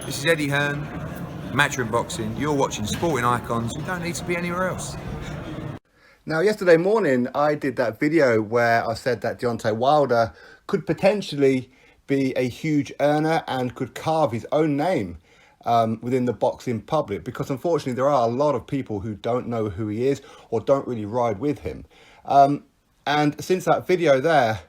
This is Eddie Hearn, Matchroom Boxing. You're watching Sporting Icons. You don't need to be anywhere else. Now, yesterday morning, I did that video where I said that Deontay Wilder could potentially be a huge earner and could carve his own name within the boxing public, because unfortunately there are a lot of people who don't know who he is or don't really ride with him. And since that video there,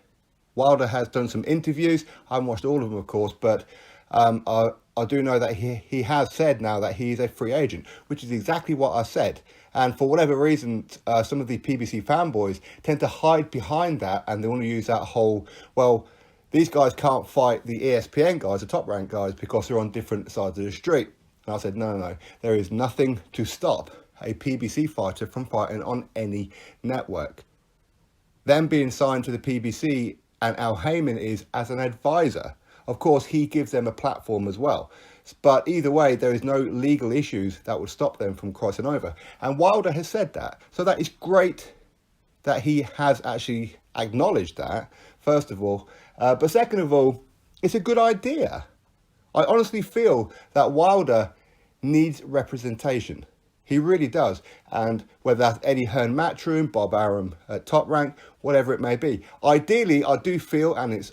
Wilder has done some interviews. I haven't watched all of them, of course, but I do know that he has said now that he is a free agent, which is exactly what I said. And for whatever reason, some of the PBC fanboys tend to hide behind that, and they want to use that whole, well, these guys can't fight the ESPN guys, the top-ranked guys, because they're on different sides of the street. And I said, no. There is nothing to stop a PBC fighter from fighting on any network. Them being signed to the PBC, and Al Heyman is as an advisor. Of course, he gives them a platform as well. But either way, there is no legal issues that would stop them from crossing over. And Wilder has said that. So that is great that he has actually acknowledged that, first of all. But second of all, it's a good idea. I honestly feel that Wilder needs representation. He really does. And whether that's Eddie Hearn Matchroom, Bob Arum at Top Rank, whatever it may be. Ideally, I do feel, and it's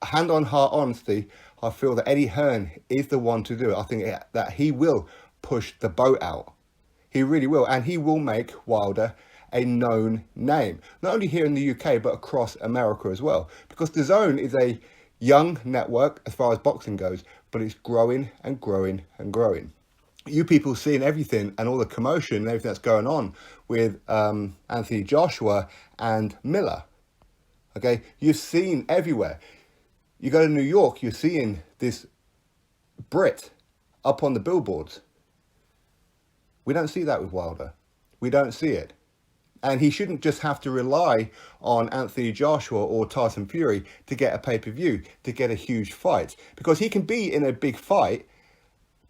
hand on heart honesty, I feel that Eddie Hearn is the one to do it. I think that he will push the boat out. He really will. And he will make Wilder a known name. Not only here in the UK, but across America as well. Because DAZN is a young network as far as boxing goes, but it's growing and growing and growing. You people seeing everything and all the commotion and everything that's going on with Anthony Joshua and Miller. Okay, you've seen everywhere. You go to New York, you're seeing this Brit up on the billboards. We don't see that with Wilder. We don't see it. And he shouldn't just have to rely on Anthony Joshua or Tyson Fury to get a pay-per-view, to get a huge fight. Because he can be in a big fight,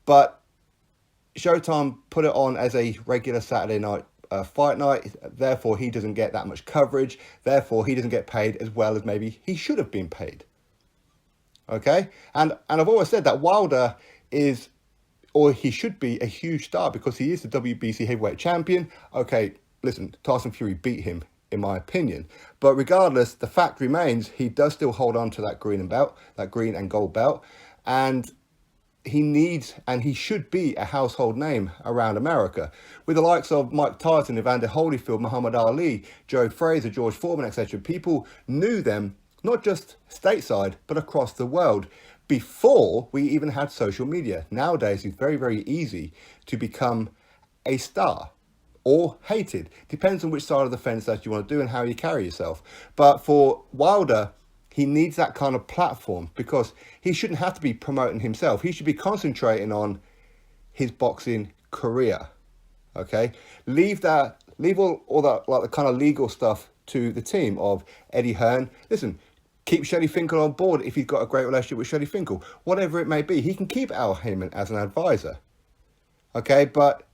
but Showtime put it on as a regular Saturday night fight night. Therefore, he doesn't get that much coverage. Therefore, he doesn't get paid as well as maybe he should have been paid. Okay, and I've always said that Wilder is, or he should be, a huge star because he is the WBC heavyweight champion. Okay, listen, Tyson Fury beat him, in my opinion. But regardless, the fact remains, he does still hold on to that green and gold belt. And he needs, and he should be, a household name around America. With the likes of Mike Tyson, Evander Holyfield, Muhammad Ali, Joe Frazier, George Foreman, etc. People knew them, not just stateside, but across the world, before we even had social media. Nowadays, it's very, very easy to become a star or hated. Depends on which side of the fence that you want to do and how you carry yourself. But for Wilder, he needs that kind of platform because he shouldn't have to be promoting himself. He should be concentrating on his boxing career. Okay? Leave all that, like the kind of legal stuff to the team of Eddie Hearn. Listen, keep Shelly Finkel on board if he's got a great relationship with Shelly Finkel. Whatever it may be, he can keep Al Heyman as an advisor. Okay, but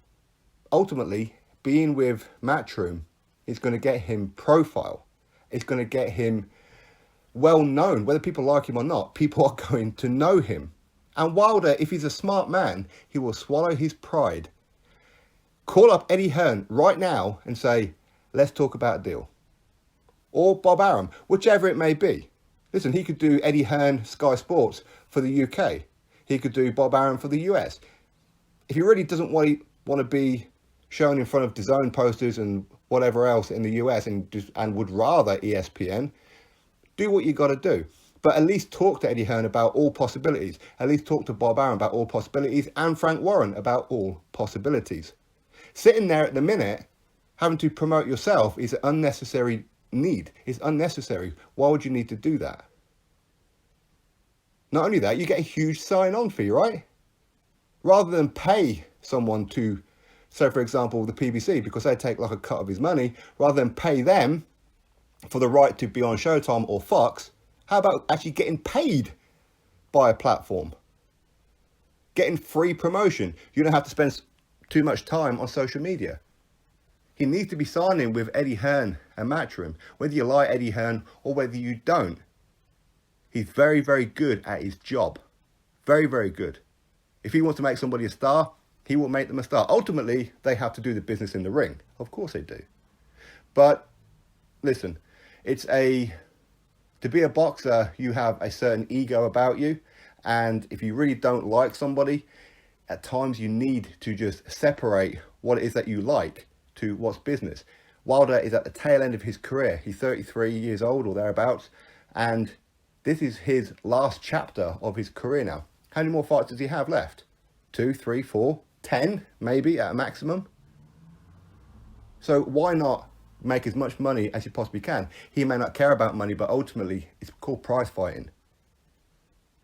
ultimately, being with Matchroom is going to get him profile. It's going to get him well known. Whether people like him or not, people are going to know him. And Wilder, if he's a smart man, he will swallow his pride. Call up Eddie Hearn right now and say, let's talk about a deal. Or Bob Arum, whichever it may be. Listen, he could do Eddie Hearn, Sky Sports for the UK. He could do Bob Arum for the US. If he really doesn't want to be shown in front of DAZN posters and whatever else in the US and would rather ESPN, do what you got to do. But at least talk to Eddie Hearn about all possibilities. At least talk to Bob Arum about all possibilities and Frank Warren about all possibilities. Sitting there at the minute, having to promote yourself is an unnecessary need. It's unnecessary. Why would you need to do that? Not only that, you get a huge sign-on fee, right? Rather than pay someone to, so for example, the PBC, because they take like a cut of his money, rather than pay them for the right to be on Showtime or Fox, how about actually getting paid by a platform? Getting free promotion. You don't have to spend too much time on social media. He needs to be signing with Eddie Hearn and Matchroom, whether you like Eddie Hearn or whether you don't. He's very, very good at his job. Very, very good. If he wants to make somebody a star, he will make them a star. Ultimately, they have to do the business in the ring. Of course they do. But listen, to be a boxer, you have a certain ego about you. And if you really don't like somebody, at times you need to just separate what it is that you like to what's business. Wilder is at the tail end of his career. He's 33 years old or thereabouts. And this is his last chapter of his career now. How many more fights does he have left? 2, 3, 4, 10 maybe at a maximum. So why not make as much money as you possibly can? He may not care about money, but ultimately it's called prize fighting.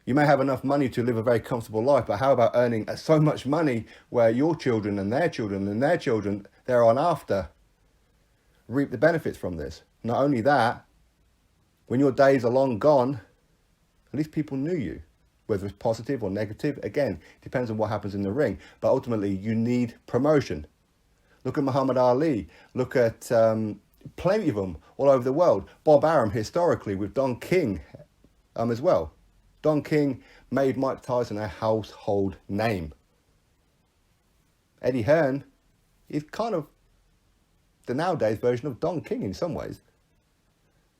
You may have enough money to live a very comfortable life, but how about earning so much money where your children and their children and their children thereon after reap the benefits from this? Not only that, when your days are long gone, at least people knew you. Whether it's positive or negative, again, depends on what happens in the ring. But ultimately, you need promotion. Look at Muhammad Ali. Look at plenty of them all over the world. Bob Arum, historically, with Don King as well. Don King made Mike Tyson a household name. Eddie Hearn is kind of the nowadays version of Don King in some ways.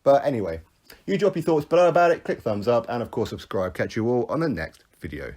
But anyway, you drop your thoughts below about it, click thumbs up, and of course subscribe. Catch you all on the next video.